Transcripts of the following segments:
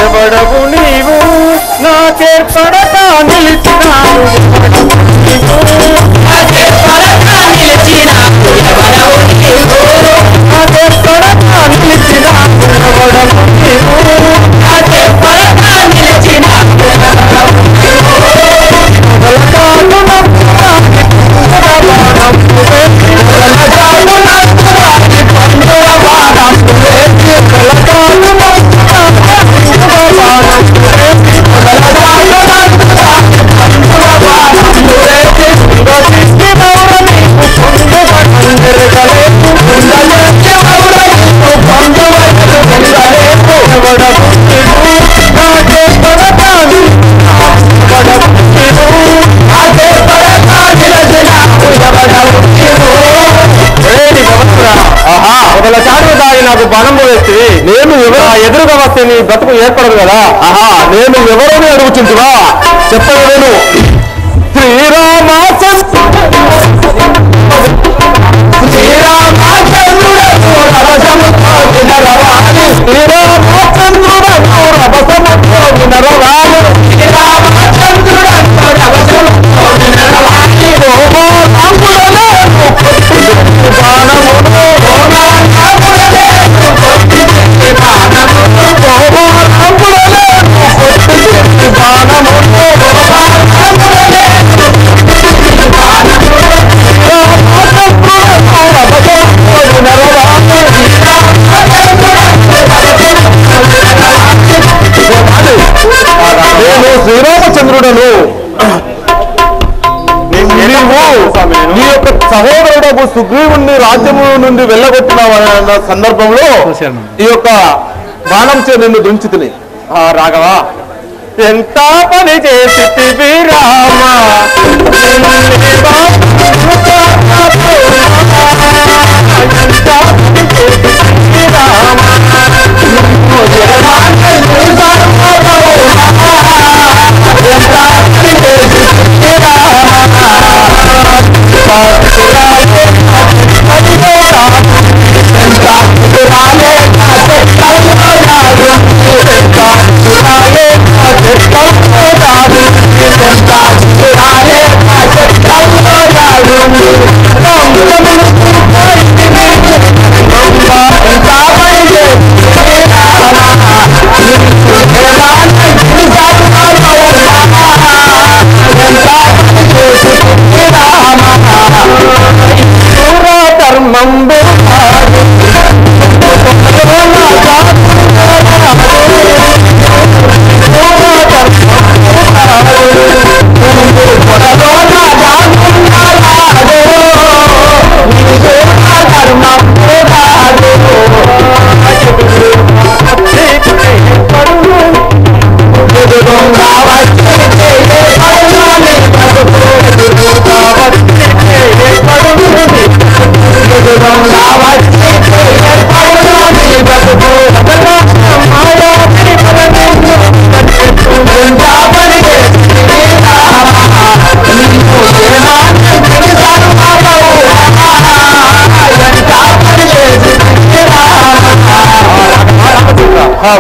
ఎవడవు నీవు నాకేర్పడతా నిలిచినాను నాకు బాణం పోవేస్తే నేను ఎదురుగా వస్తే నీ బ్రతుకు ఏర్పడదు కదా. ఆహా, నేను ఎవరని అడుగుతుంటువా చెప్పను. నేను శ్రీరామచంద్రుడను నీ యొక్క సహోదరుడు సుగ్రీవుణ్ణి రాజ్యము నుండి వెళ్ళగొట్టిన సందర్భంలో ఈ యొక్క బాణం చే నిన్ను దుంచుతుని. రాఘవ, ఎంత పని చేసి రామ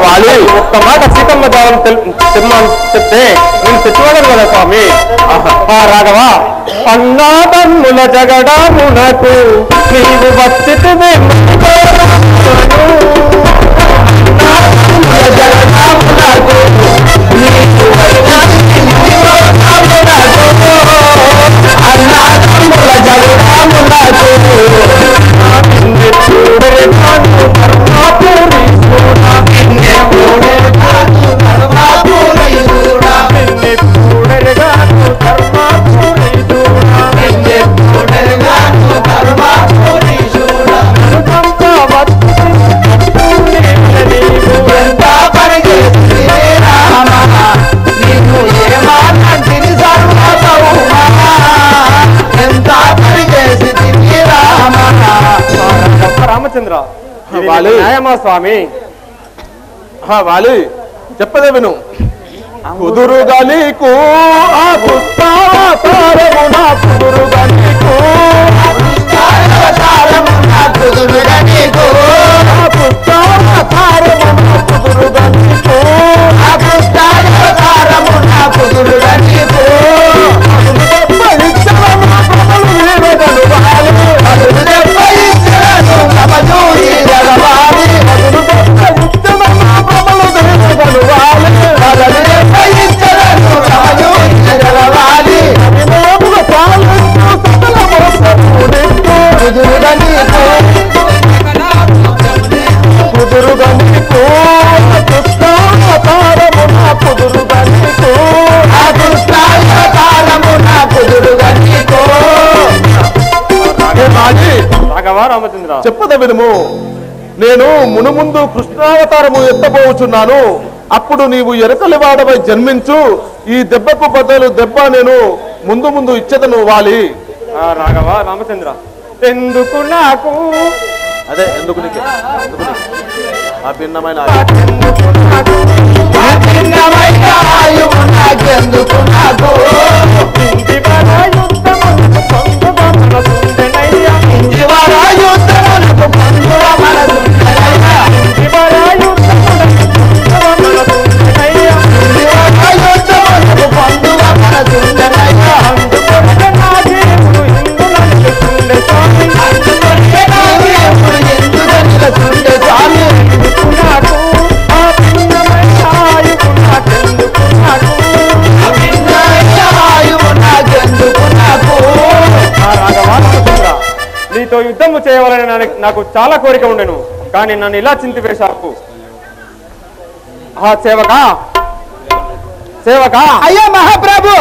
వాలి ఒక్క మాట సీతమ్మ జావం చెప్తే నేను తెచ్చివాడను కదా స్వామి. రాఘవ, అన్నాదన్నుల జగడామునకు నీవు వచ్చితివే రామచంద్ర, న్యాయమా స్వామి? వాలి చెప్పదే విను. కుదురుగా నీకు ఆ పుష్పావతారము నా కుదురుగా నీకు కుదురుగా నీకు ఆ పుష్పావతారము నా కుదురుగా నీకు ఆ పుష్పావతారము నా కుదురుగా నీకు చెప్పద వినుము. నేను మునుముందు కృష్ణావతారము ఎత్తబోచున్నాను. అప్పుడు నీవు ఎరకలివాడపై జన్మించు. ఈ దెబ్బకు బదులు దెబ్బ నేను ముందు ముందు ఇచ్చేదను వాలి. రాఘవ రామచంద్ర, ఎందుకు నాకు అదే ఎందుకు నీకు ఆ భిన్నమైన నీతో యుద్ధము చేయవాలని నాకు చాలా కోరిక ఉండెను, కానీ నన్ను ఇలా చింతివేశాకు. సేవక అయ్యా మహాప్రభు,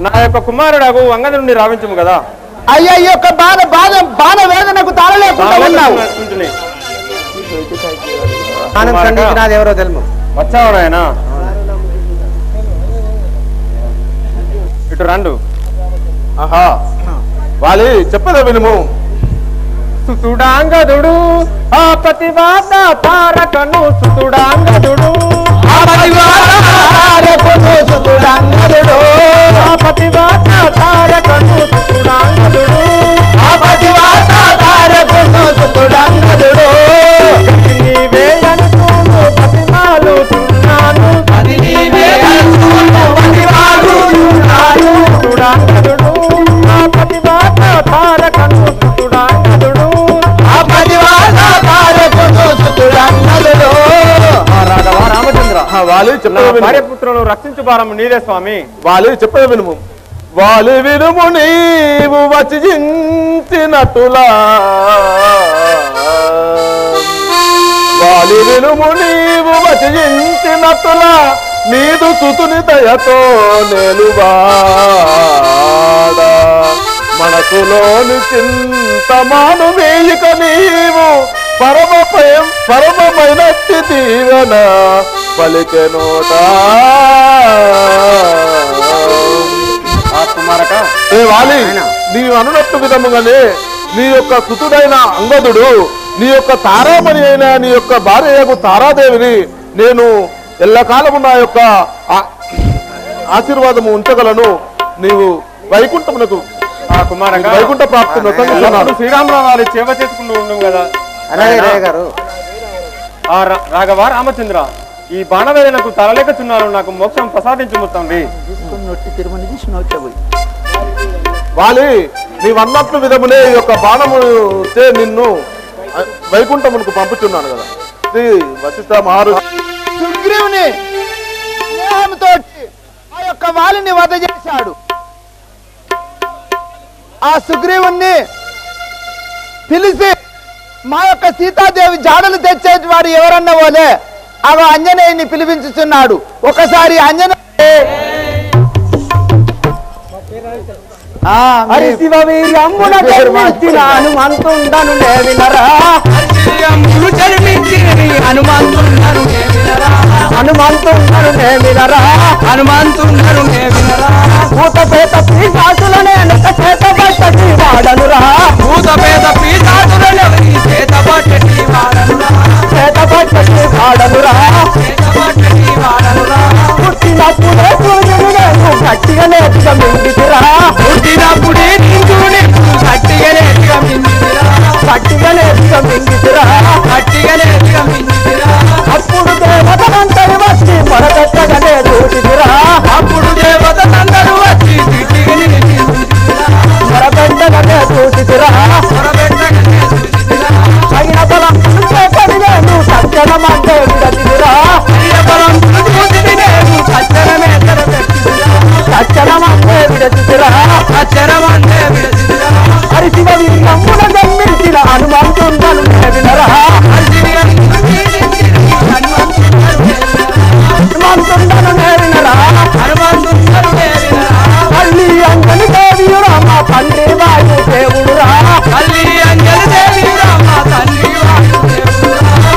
నా యొక్క కుమారుడు అంగద నుండి రావించము కదా. అయ్యా ఈ యొక్క బాణ వేదనకు తాళలేకుండా ఉన్నావు. ఎవరో తెలుసు వచ్చావాడు ఆయన. ఇటు రండు. ఆహా వాలి చెప్పదా వినుము. సుతుడాంగదుడు ఆ పతివాత తారకను సుతుడాంగదుడు ఆ పతివాత తారకను సుతుడాంగదుడు ఆ పతివాత తారకను సుతుడాంగదుడు ఆ పతివాత తారకను సుతుడాంగదుడు నీవే అనుకోను పతిమాలు తున్నాను అది నీవే అనుకోను పతిమాలు తున్నాను సుతుడాంగదుడు ఆ పతివాత తారకను సుతుడాంగదుడు భార్యపుత్రులను రక్షించు భారం నీదే స్వామి. వాలి చెప్పద వినుము. వాలి వినుము నీవు వచించినట్టులా వాలి వినుము నీవు వచించినట్టులా నీదు సుతుని దయతో నేలువాడా మనసులోని చింతమాను వేయిక నీవు పరమమైనట్టి దీవెన పలికెనోట. కుమారక ఏ వాలి, నీవు అనునట్టు విధముగానే నీ యొక్క సుతుడైన అంగదుడు నీ యొక్క తారామణి అయిన నీ యొక్క భార్యకు తారాదేవిని నేను ఎల్లకాలము నా యొక్క ఆశీర్వాదము ఉంచగలను. నీవు వైకుంఠమునకు కుమారక వైకుంఠ ప్రాప్తి శ్రీరామరావు వారి సేవ చేసుకుంటూ ఉన్నాం కదా. రాఘవ రామచంద్ర, ఈ బాణవేదనకు తలలేకచున్నారు. నాకు మోక్షం ప్రసాదించు తండ్రి. వాలి నీవన్నట్లు విధములే ఈ యొక్క బాణము నిన్ను వైకుంఠమునకు పంపుచున్నాను కదా. శ్రీ వశిష్ఠ మహారాజు సుగ్రీవుని స్నేహంతో ఆ యొక్క వాలిని వధ చేశాడు. ఆ సుగ్రీవుణ్ణి పిలిచి మా యొక్క సీతాదేవి జాడలు తెచ్చేటి వాడు ఎవరన్న పోలే ఆ అంజనేయుని పిలిపించుతున్నాడు. ఒకసారి హనుమంతుండను వినరా భూతపేత పీఠాసులనే చేత పట్టటి వాడనురా భూతపేత పీఠాసులనే చేత పట్టటి వాడనురా పుట్టినప్పుడే మింగితిరా పుట్టినప్పుడే నిండుని గట్టిగానే మింగితిరా గట్టిగానే మింగితిరా గట్టిగానే మింగితిరా అప్పుడు దేవతలందరూ వచ్చి మొరపెట్టగానే చూసిదిరా అప్పుడు దేవతలందరూ వచ్చి తిట్టిగని మొరపెట్టగానే చూసిదిరా అయిన బలం పడిగాను సత్యనమంటే విడతిదిరా సత్యనమంటే విడతిదిరా హరిశివని నమ్మున జన్మించిన హనుమంతుండను వినరా హనుమంతుండను వినరా మళ్ళీ అంజలి దేవియురా మా తండ్రి వాయు దేవుడురా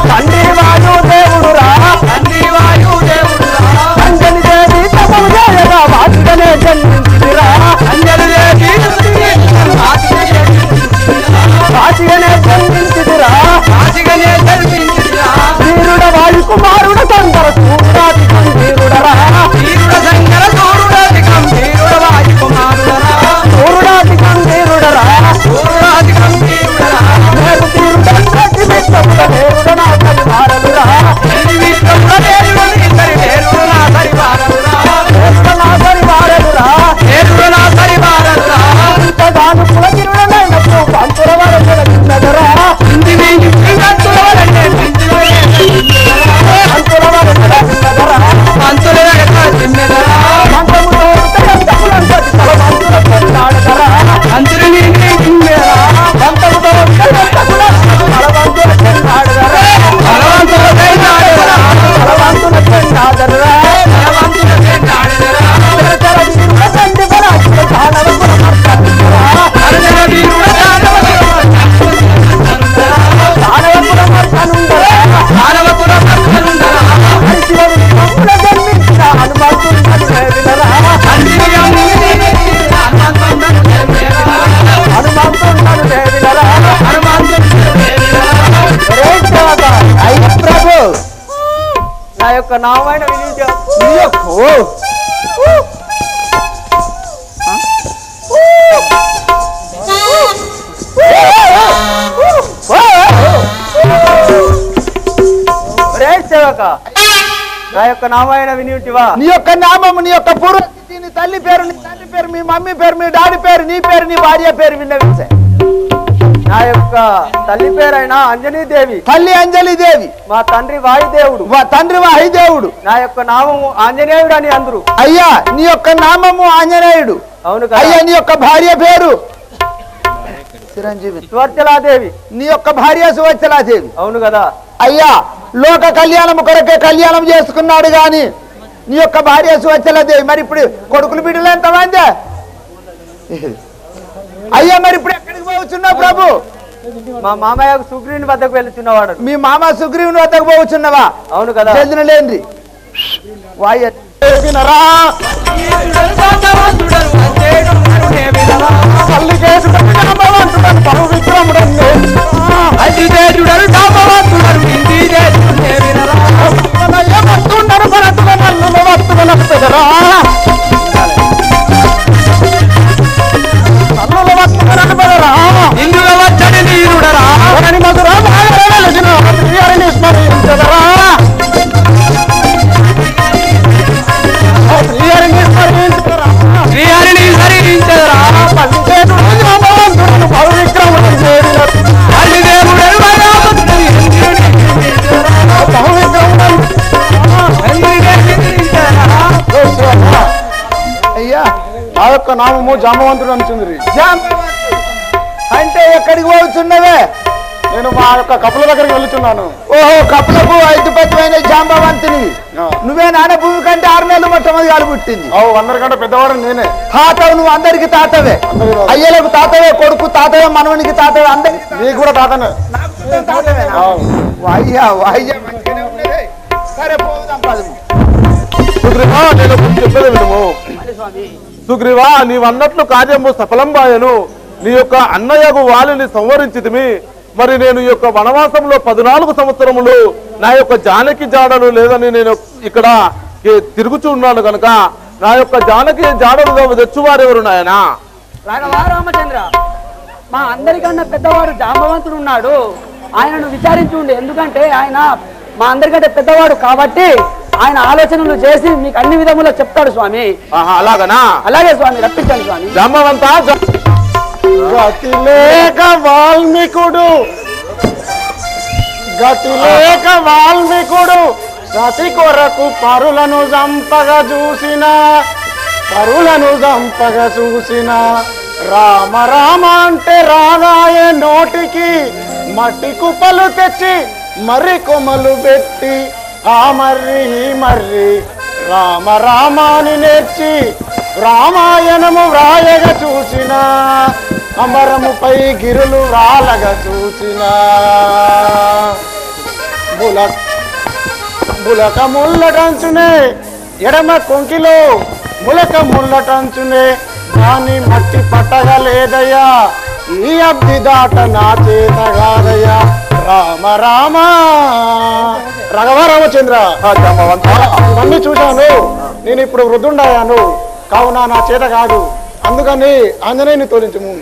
తండ్రి వాయు దేవుడురా అంజలి దేవి తపము చేయగా వాటికనే జన్మించిరా వాటికనే జన్మించిరా వీరుడ వాయు కుమారుడ సందర సూర్యాధికం వీరుడరా సూర్యాధికం వీరుడరా నేను తీరుడంటే మిత్రముడ నేరుడ నా పరివారలురా నేరుడ నా పరివారలురా ఇంతగాను కులగిరుడనైనప్పుడు పంతుల వరకు చిన్నదరా పంతుల వరకు చిన్నదరా మంత్రములో ఎంతకులంతటి తల మంతుల చెన్నాడదరా మంత్రముతో ఎంతకుల తల మంతుల చెన్నాడదరా తలవంతుల చెన్నాడదరా ప్రభు నా యొక్క నామైన సేవక నా యొక్క నామైన వినియుటివా నీ యొక్క నామము నీ యొక్క పూర్వస్థితి నీ తల్లి పేరు నీ తండ్రి పేరు మీ మమ్మీ పేరు మీ డాడీ పేరు నీ పేరు నీ భార్య పేరు విన్నవించే నా యొక్క తల్లి పేరైన అంజనీదేవి తల్లి అంజలిదేవి మా తండ్రి వాయుదేవుడు నా యొక్క నామము ఆంజనేయుడు అని అందరు అయ్యా నీ యొక్క నామము ఆంజనేయుడు అవును అయ్యా నీ యొక్క భార్య పేరు చిరంజీవి సువర్చలాదేవి నీ యొక్క భార్య సువర్చలాదేవి అవును కదా అయ్యా లోక కళ్యాణము కొరకే కళ్యాణం చేసుకున్నాడు గాని నీ యొక్క భార్య సువర్చలాదేవి మరి ఇప్పుడు కొడుకులు బిడ్డలు ఎంతమంది అయ్యా మరి ఇప్పుడు ఎక్కడికి పోవచ్చున్నావు ప్రభు మా మామయ్య సుగ్రీవుని వద్దకు వెళ్తున్నవాడు మీ మామ సుగ్రీవుని వద్దకు పోవచ్చున్నావా అవును కదా చెందినలేండి ఇందులో వచ్చని నీరుడరా స్మరించదరా శ్రీహరిని హరించదరా అయ్యా ఆ యొక్క నామము జాంబవంతుడు అనుచుంది అంటే ఎక్కడికి పోతున్నవే నేను మా యొక్క కపుల దగ్గరికి వెళ్తున్నాను ఓహో కపులకు ఐదుపత్యమైన జాంబవంతుని నువ్వే నాన్న భూమి కంటే 6 నెలలు మొట్టమొదటి పుట్టింది అందరికంటే పెద్దవాడు నేనే తాతవు నువ్వు అందరికి తాతవే అయ్యలకు తాతవే కొడుకు తాతవే మనవనికి తాతవే అందరికి నీకు కూడా తాతనే వాయ్యా వాయ్యా మంచిగానే ఉన్నదే సరే పోదాం పదము సుగ్రీవా నేను చెప్పేది వినుము సుగ్రీవా నీవన్నట్లు కార్యము సఫలంబాయను నీ యొక్క అన్నయ్యకు వాలిని సంవరించితిమి మరి నేను ఈ యొక్క వనవాసంలో 14 సంవత్సరములు నా యొక్క జానకి జాడలు లేదని నేను ఇక్కడ తిరుగుచూ ఉన్నాను కనుక నా యొక్క జానకి జాడలు తెచ్చువారెవరు నాయనా? రాఘవ రామచంద్ర, మా అందరికన్నా పెద్దవాడు జాంబవంతుడు ఉన్నాడు, ఆయనను విచారించుండి. ఎందుకంటే ఆయన మా అందరికంటే పెద్దవాడు కాబట్టి ఆయన ఆలోచనలు చేసి మీకు అన్ని విధములో చెప్తాడు స్వామి. అలాగనా? అలాగే స్వామి, రప్పించండి స్వామి. జాంబవంత గతి లేక వాల్మీకుడు సతి కొరకు పరులను చంపగా చూసిన రామ రామ అంటే రాగాయ నోటికి మట్టి కుప్పలు తెచ్చి మర్రి కొమ్మలు పెట్టి ఆ మర్రి రామ రామాని నేర్చి రామాయణము వ్రాయగా చూసిన అమరముపై గిరులు రాలగా చూసిన బులక ముల్లటంచునే ఎడమ కొంకిలో ములక ముల్లటంచునే దాని మట్టి పట్టగలేదయ్యా, ఈ అబ్ది దాట నా చేత కాదయ్యా. రామ రామ రాఘవ రామచంద్ర, ఇవన్నీ చూశాను. నేను ఇప్పుడు వృద్ధుండయ్యాను కావున నా చేత కాదు, అందుకని ఆంజనేయుని తోలించము.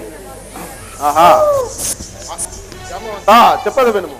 చెప్పదు వినుము.